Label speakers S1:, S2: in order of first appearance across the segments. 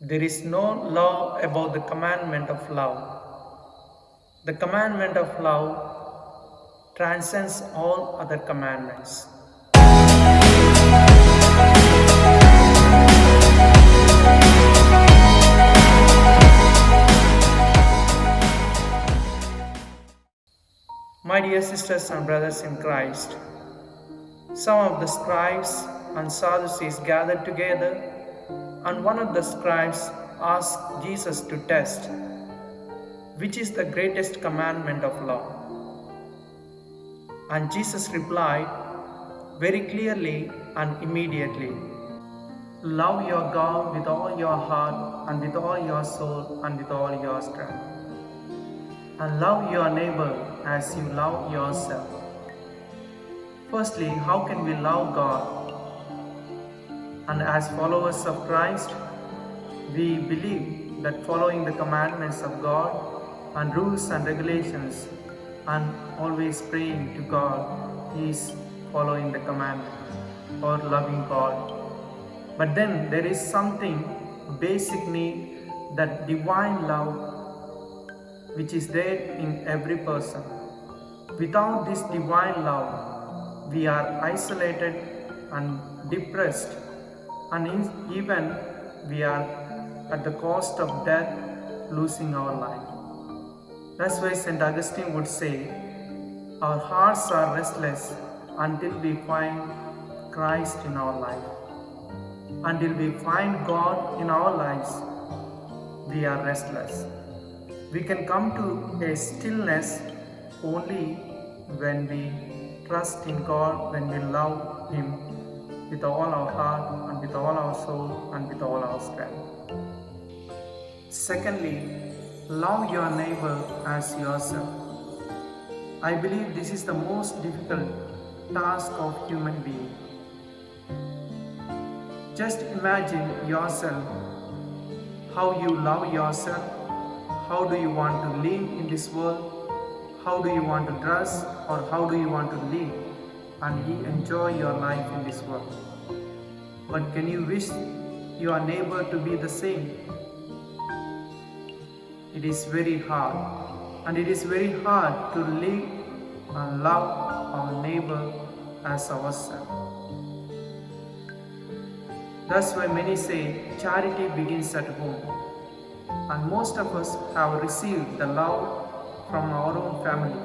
S1: There is no law above the commandment of love. The commandment of love transcends all other commandments. My dear sisters and brothers in Christ, some of the scribes and Sadducees gathered together, and one of the scribes asked Jesus to test, which is the greatest commandment of law? And Jesus replied very clearly and immediately, love your God with all your heart and with all your soul and with all your strength. And love your neighbor as you love yourself. Firstly, how can we love God? And as followers of Christ, we believe that following the commandments of God and rules and regulations and always praying to God is following the commandment or loving God. But then there is something basic need, that divine love which is there in every person. Without this divine love, we are isolated and depressed, and even we are at the cost of death, losing our life. That's why St. Augustine would say, our hearts are restless until we find Christ in our life. Until we find God in our lives, we are restless. We can come to a stillness only when we trust in God, when we love Him with all our heart and with all our soul and with all our strength. Secondly, love your neighbor as yourself. I believe this is the most difficult task of human being. Just imagine yourself, how you love yourself. How do you want to live in this world? How do you want to dress, or how do you want to live and enjoy your life in this world? But can you wish your neighbor to be the same? It is very hard, and it is very hard to live and love our neighbor as ourselves. That's why many say charity begins at home. And most of us have received the love from our own family.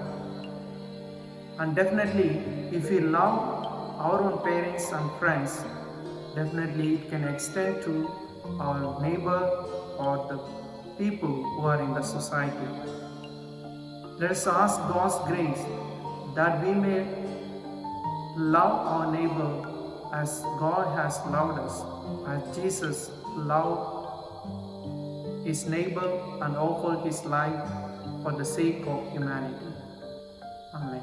S1: And definitely, if we love our own parents and friends, definitely it can extend to our neighbor or the people who are in the society. Let us ask God's grace that we may love our neighbor as God has loved us, as Jesus loved His neighbor and offered His life for the sake of humanity. Amen.